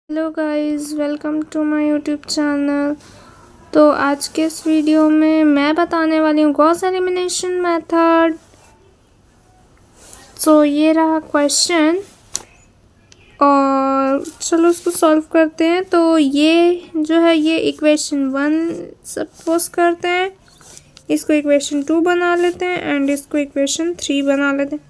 Hello guys, welcome to my YouTube channel. तो आज के इस वीडियो में मैं बताने वाली हूँ गॉस एलिमिनेशन मेथड। सो ये रहा क्वेश्चन और चलो उसको सॉल्व करते हैं। तो ये जो है ये इक्वेशन 1 सपोज करते हैं, इसको इक्वेशन 2 बना लेते हैं एंड इसको इक्वेशन 3 बना लेते हैं।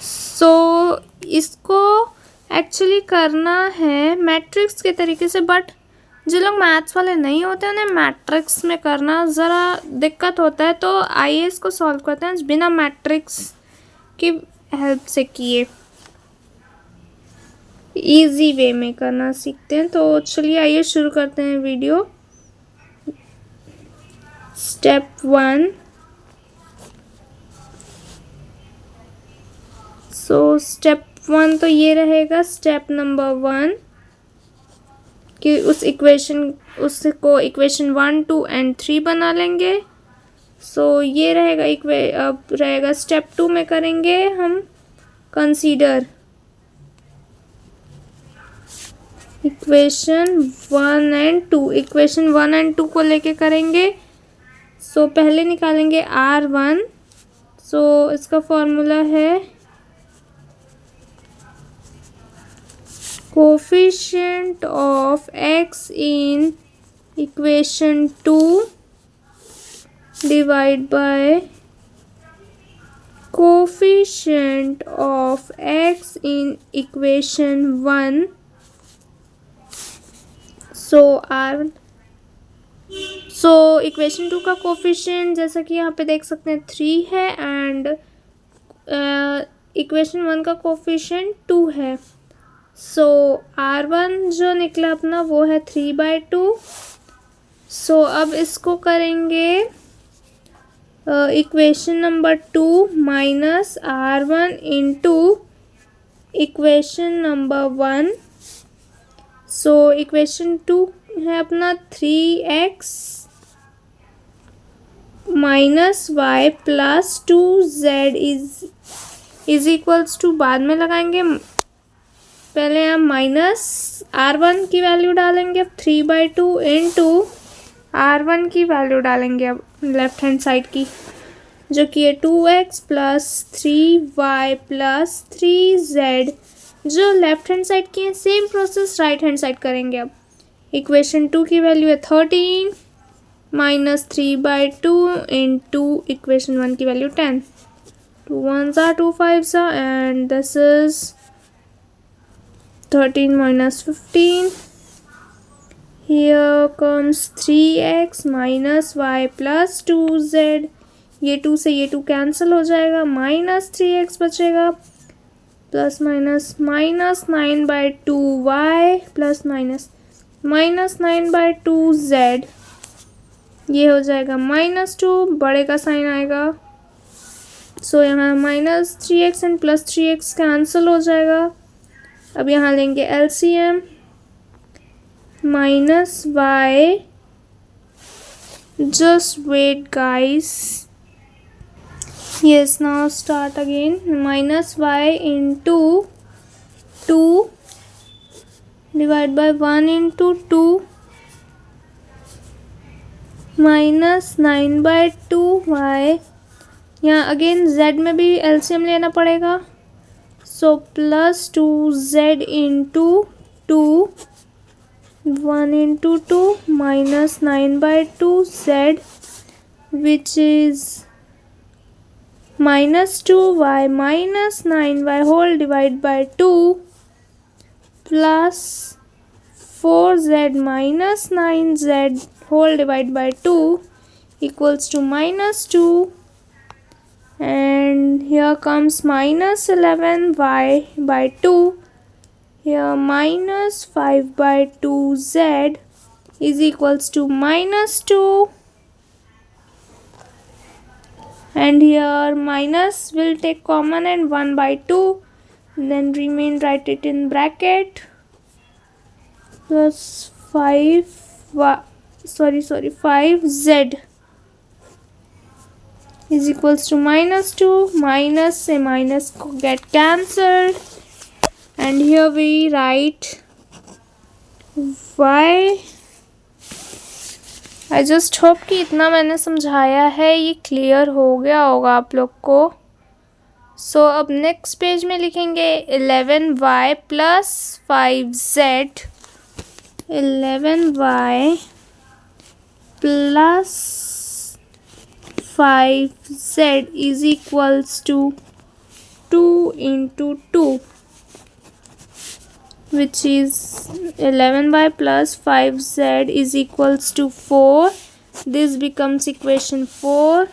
सो इसको एक्चुअली करना है मैट्रिक्स के तरीके से, बट जो लोग मैथ्स वाले नहीं होते उन्हें मैट्रिक्स में करना ज़रा दिक्कत होता है। तो आइए इसको सॉल्व करते हैं बिना मैट्रिक्स की हेल्प से किए, इजी वे में करना सीखते हैं। तो चलिए आइए शुरू करते हैं वीडियो। स्टेप 1। सो स्टेप 1 तो ये रहेगा स्टेप नंबर 1 कि उसको इक्वेशन 1, 2 एंड 3 बना लेंगे। सो ये रहेगा अब रहेगा स्टेप 2 में करेंगे हम consider equation 1 and 2। Equation 1 and 2 को लेके करेंगे। सो पहले निकालेंगे R1। सो इसका फॉर्मूला है coefficient of x in equation 2 divide by coefficient of x in equation 1. So equation 2 का कोफिशिएंट जैसा कि यहाँ पे देख सकते हैं 3 है एंड इक्वेशन 1 का कोफिशिएंट 2 है। सो R1 जो निकला अपना वो है 3/2। सो अब इसको करेंगे equation number 2 minus R1 into equation number 1। So equation 2 है अपना 3x minus y plus 2z is equals to, बाद में लगाएंगे। पहले हम माइनस R1 की वैल्यू डालेंगे, अब 3/2 इंटू R1 की वैल्यू डालेंगे अब लेफ्ट हैंड साइड की, जो कि है 2x plus 3y plus 3z। जो लेफ्ट हैंड साइड की है same process right hand side करेंगे। अब इक्वेशन 2 की वैल्यू है 13 माइनस 3/2 इंटू इक्वेशन 1 की value 10। 2 1s are 2 5s are and this is 13 minus 15. Here comes 3x minus y plus 2z. ये 2 से ये 2 कैंसिल हो जाएगा, माइनस 3x बचेगा, plus minus minus 9/2y plus minus minus 9/2z। ये हो जाएगा -2, बड़े का साइन आएगा। सो यहाँ minus 3x and plus 3x cancel हो जाएगा। अब यहाँ लेंगे LCM minus y, just wait guys, yes now start again, minus y into 2 divide by 1 into 2 minus 9/2y। यहाँ अगेन z में भी LCM लेना पड़ेगा। So plus 2z into 2 1 into 2 minus 9/2z which is minus 2y minus 9y whole divide by 2 plus 4z minus 9z whole divided by 2 equals to -2, and here comes minus 11y by 2, here minus 5/2z is equals to -2, and here minus will take common and 1/2, then remain, write it in bracket, plus 5z is equals to -2, minus से minus को get cancelled and here we write y. I just hope कि इतना मैंने समझाया है ये clear हो गया होगा आप लोग को. सो अब नेक्स्ट पेज में लिखेंगे 11y plus 5z. 11y plus 5z is equals to 2 into 2, which is 11y plus 5z is equals to 4. This becomes equation 4.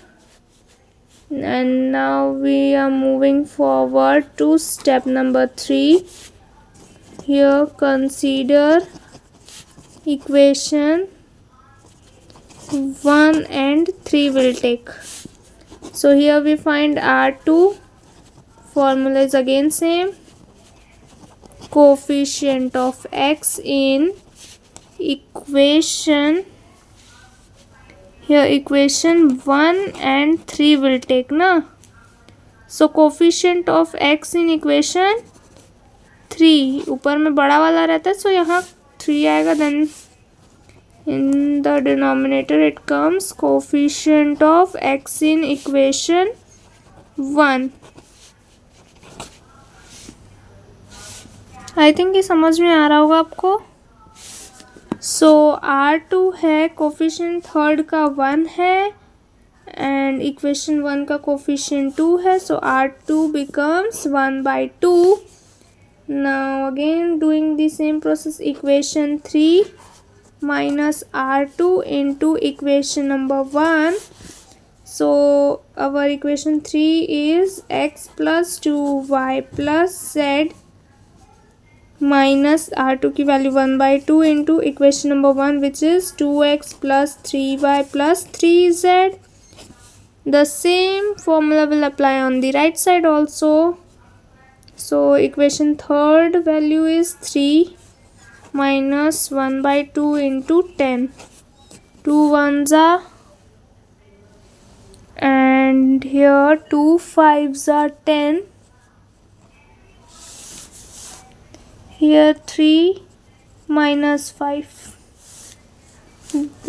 And now we are moving forward to step number 3. Here consider equation 1 and 3 will take. So here we find R2. Formula is again same. Coefficient of x in equation, here equation 1 and 3 will take na. So coefficient of x in equation 3, ऊपर में बड़ा वाला रहता है, so यहाँ 3 आएगा. then in the denominator it comes coefficient of x in equation 1. I think ये समझ में आ रहा होगा आपको. सो R2 है, कोफिशिएंट थर्ड का 1 है एंड इक्वेशन 1 का कोफिशिएंट 2 है. सो R2 becomes 1/2. Now again doing the same process, equation 3 minus R2 into equation number 1. So our equation 3 is x plus 2y plus z minus R2 की value 1/2 into equation number 1 which is 2x plus 3y plus 3z. The same formula will apply on the right side also. So equation third value is 3 minus 1/2 into 10. 2 ones are, and here 2 5s are 10. Here 3 minus 5.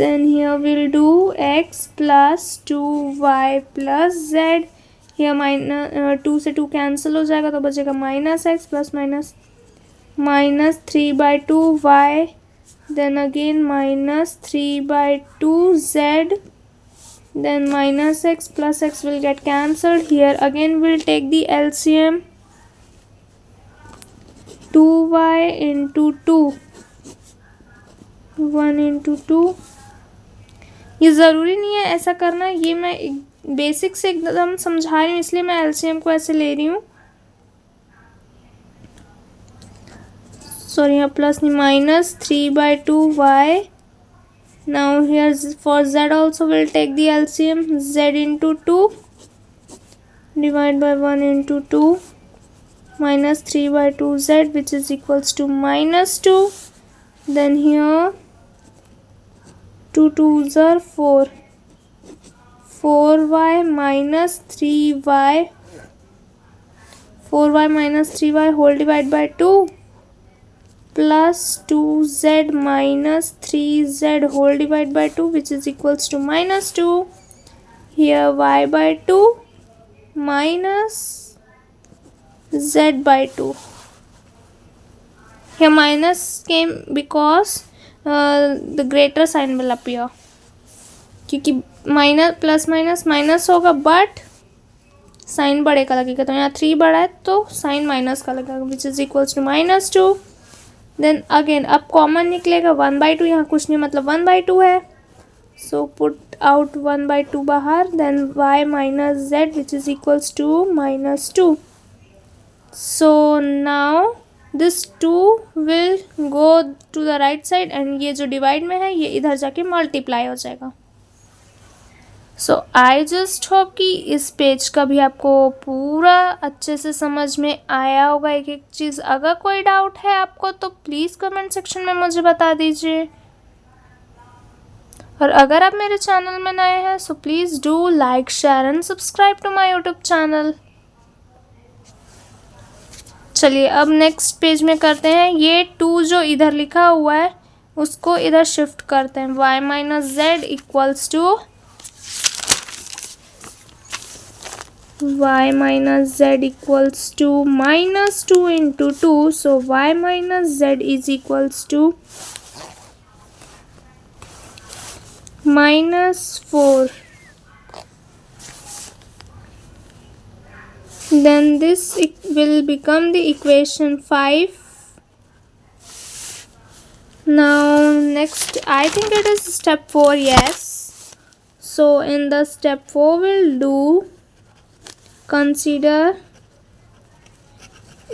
Then here we'll do x plus 2y plus z. Here minus 2 से 2 cancel हो जाएगा तो बचेगा minus x plus minus minus 3/2y, then again minus 3/2z, then minus x plus x will get cancelled. Here again we'll take the LCM. 2y into 2, 1 into 2. ये ज़रूरी नहीं है ऐसा करना, ये मैं बेसिक से एकदम समझा रही हूँ इसलिए मैं LCM को ऐसे ले रही हूँ. सॉरी यहाँ प्लस नहीं, minus 3/2y. Now here for z also will take the LCM. z into 2 divide by 1 into 2 minus 3/2z which is equals to minus 2. Then here 2 2s are 4. 4y minus 3y. 4y minus 3y whole divided by 2 plus 2z minus 3z whole divided by 2 which is equals to minus 2. Here y by 2 minus z by 2. Here minus came because the greater sign will appear. क्योंकि minus plus minus minus होगा but sign बड़े का लगेगा, तो यहाँ 3 बड़ा है तो साइन माइनस का लगेगा which is equals to -2. Then again अब कॉमन निकलेगा 1/2, यहाँ कुछ नहीं मतलब 1/2 है. सो पुट आउट 1/2 बाहर. Then y minus z which is equals to -2. So now this 2 will go to the right side and ये जो डिवाइड में है ये इधर जाके मल्टीप्लाई हो जाएगा. सो आई जस्ट होप कि इस पेज का भी आपको पूरा अच्छे से समझ में आया होगा एक एक चीज़. अगर कोई डाउट है आपको तो प्लीज़ कमेंट सेक्शन में मुझे बता दीजिए. और अगर आप मेरे चैनल में नए हैं so please do like share and subscribe to my YouTube channel. चलिए अब नेक्स्ट पेज में करते हैं, ये 2 जो इधर लिखा हुआ है उसको इधर शिफ्ट करते हैं। y minus z equals to y minus z equals to minus 2 into 2. So y minus z is equals to minus 4. Then this will become the equation 5. Now next, I think it is step 4, yes. So in the step 4 we'll do consider,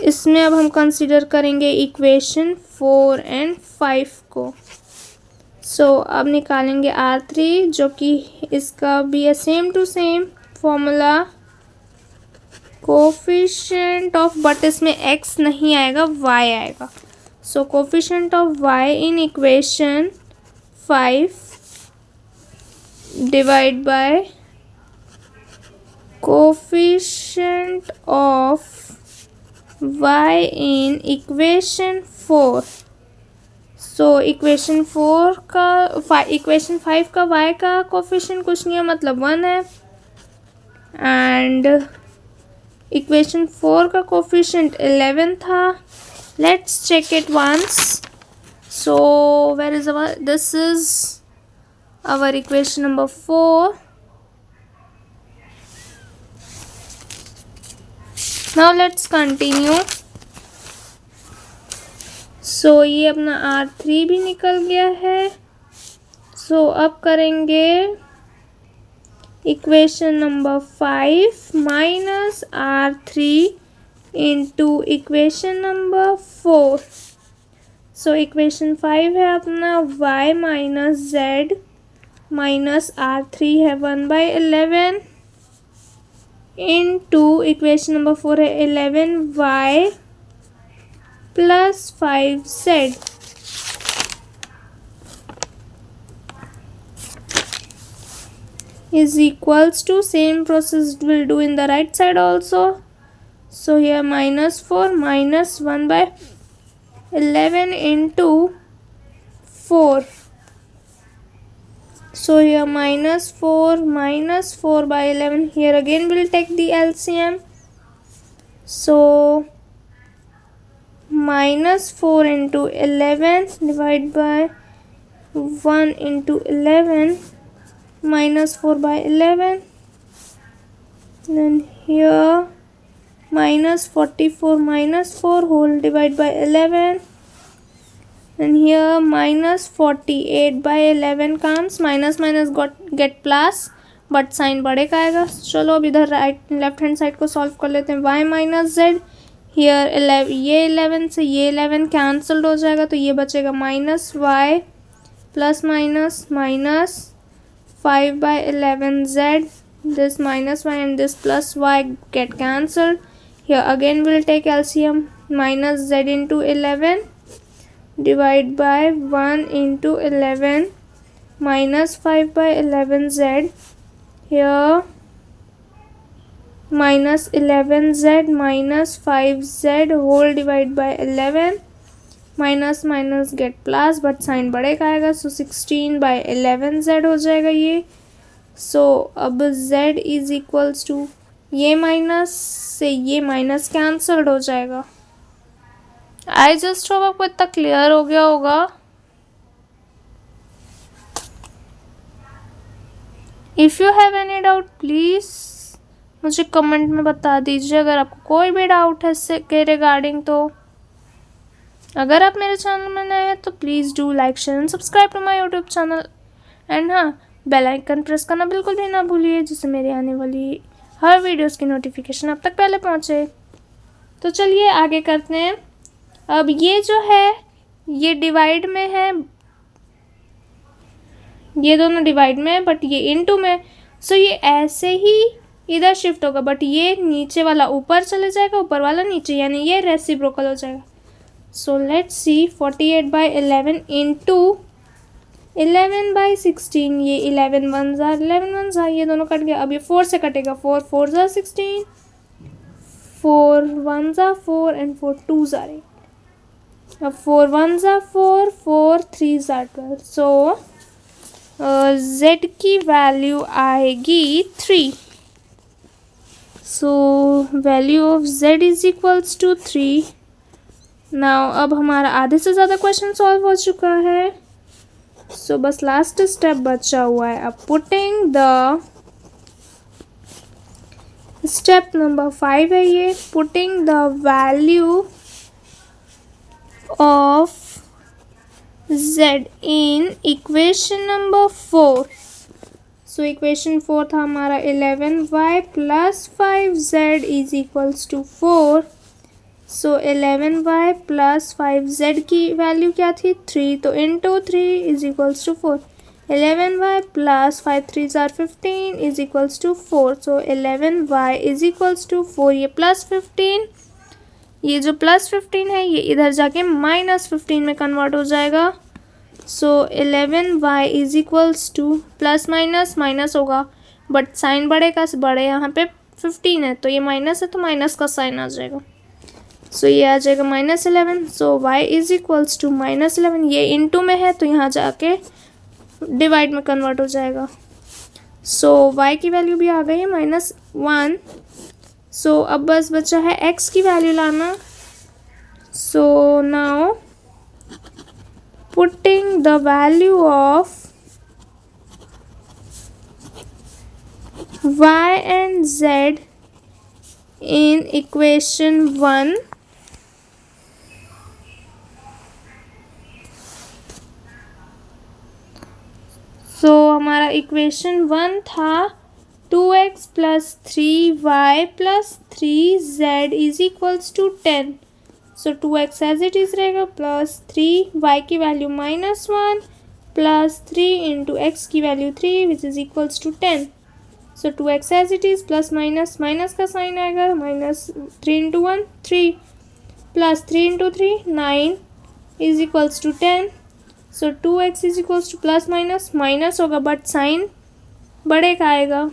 इसमें अब हम consider करेंगे equation 4 and 5 को। सो अब निकालेंगे R3 जो कि इसका भी है same to same formula, coefficient of, but इसमें x नहीं आएगा y आएगा। So coefficient of y in equation 5 divide by coefficient of y in equation 4. So equation 4 का equation 5 का y का coefficient कुछ नहीं है, मतलब 1 है, and equation 4 का coefficient 11 था। Let's check it once. So where is our, this is our equation number 4. Now let's continue. So ये अपना R3 भी निकल गया है। So अब करेंगे equation number 5 minus R3 into equation number 4। So equation 5 है अपना y minus z minus R3 है 1/11 इंटू इक्वेशन नंबर 4 है 11y plus 5z is equals to, same process we'll do in the right side also. So here minus 4 minus 1/11 into 4. So here minus 4/11. Here again we'll take the LCM. So minus 4 into 11 divided by 1 into 11 minus 4/11. Then here minus 44 minus 4 whole divided by 11. And here minus 48/11 comes, minus minus get plus, but sign बड़े का आएगा। चलो अब इधर right left hand side को solve कर लेते हैं। y माइनस जेड, हियर 11, ये 11 से ये 11 कैंसल्ड हो जाएगा, तो ये बचेगा minus y plus minus minus 5/11 z, this minus y and this plus y get cancelled. Here again we'll take LCM, minus z into 11 divide by 1 into 11 minus 5/11 z. Here minus 11z minus 5z whole divide by 11, minus minus get plus, but sign बड़े का आएगा, सो 16/11z हो जाएगा ये। सो अब z is equals to, ये minus से ये माइनस कैंसल्ड हो जाएगा। आई जस्ट होप आपको इतना क्लियर हो गया होगा। If you have any doubt please मुझे कमेंट में बता दीजिए, अगर आपको कोई भी डाउट है इससे के रिगार्डिंग। तो अगर आप मेरे चैनल में नए हैं तो please do like share and subscribe to my YouTube channel, and हाँ बेल आइकन प्रेस करना बिल्कुल भी ना भूलिए, जिससे मेरी आने वाली हर वीडियोस की नोटिफिकेशन आप तक पहले पहुँचे। तो चलिए आगे करते हैं। अब ये जो है ये डिवाइड में है, ये दोनों डिवाइड में है बट ये इनटू में, सो ये ऐसे ही इधर शिफ्ट होगा, बट ये नीचे वाला ऊपर चले जाएगा, ऊपर वाला नीचे, यानी ये रेसिप्रोकल हो जाएगा। सो लेट्स सी 48/11 इंटू 11/16, ये 11 1 ज़ा 11 1 ज़ा, ये दोनों कट गया। अब ये 4 से कटेगा, 4 4 ज़ा 16, 4 1s are 4 and 4 2s are 8. अब 4 1s are 4, 4 3s are 12. So z की वैल्यू आएगी 3. So value of z is equals to 3. Now अब हमारा आधे से ज़्यादा क्वेश्चन सॉल्व हो चुका है. सो बस लास्ट स्टेप बचा हुआ है. अब पुटिंग द स्टेप नंबर 5 है ये. Putting the value of z in equation number 4. So equation 4 था हमारा 11y plus 5z is equals to 4. So 11y plus 5z की वैल्यू क्या थी 3. तो into 3 is equals to 4. 11y plus 5 3s are 15 is equals to 4. So 11y is equals to 4. ये plus 15, ये जो plus 15 है ये इधर जाके माइनस 15 में कन्वर्ट हो जाएगा. सो 11y is equals to plus minus minus होगा, बट साइन बड़े का बड़े यहाँ पे 15 है तो ये माइनस है तो माइनस का साइन आ जाएगा. सो ये आ जाएगा -11. सो y इज इक्वल्स टू -11. ये इनटू में है तो यहाँ जाके डिवाइड में कन्वर्ट हो जाएगा. सो y की वैल्यू भी आ गई है -1. सो अब बस बचा है x की वैल्यू लाना. So now putting the value of y and z in equation 1. So हमारा इक्वेशन 1 था 2x plus 3y plus 3z is equals to 10. So 2x as it is रहेगा प्लस 3y की वैल्यू -1 प्लस 3 इंटू एक्स की value 3 which is equals to 10. So 2x as it is plus minus minus का sign आएगा -3 into 1 3 plus 3 into 3 9 is equals to 10. So 2x is equals to plus minus minus होगा but sign बड़े का आएगा.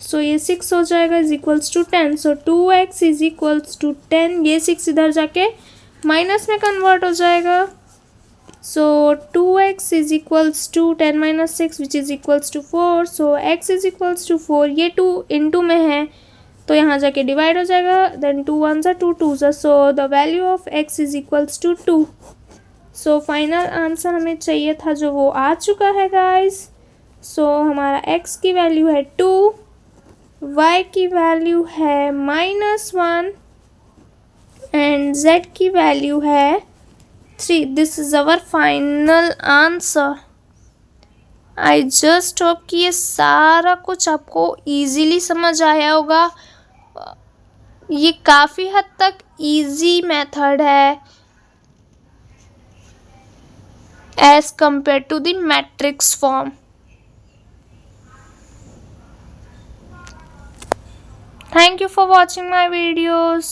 So ये 6 हो जाएगा is equals to 10. So 2x is equals to 10. ये 6 इधर जाके माइनस में कन्वर्ट हो जाएगा. So 2x is equals to 10 minus 6 which is equals to 4. So x is equals to 4. ये 2 इंटू में है तो यहाँ जाके डिवाइड हो जाएगा. Then 2 1s are 2 2s are. So the value of x is equals to 2. So final answer हमें चाहिए था जो वो आ चुका है गाइस. सो हमारा x की वैल्यू है 2, y की वैल्यू है -1 एंड z की वैल्यू है 3. This is our final answer. I just hope कि ये सारा कुछ आपको ईजीली समझ आया होगा. ये काफ़ी हद तक ईजी मेथड है as compared to the matrix form. Thank you for watching my videos.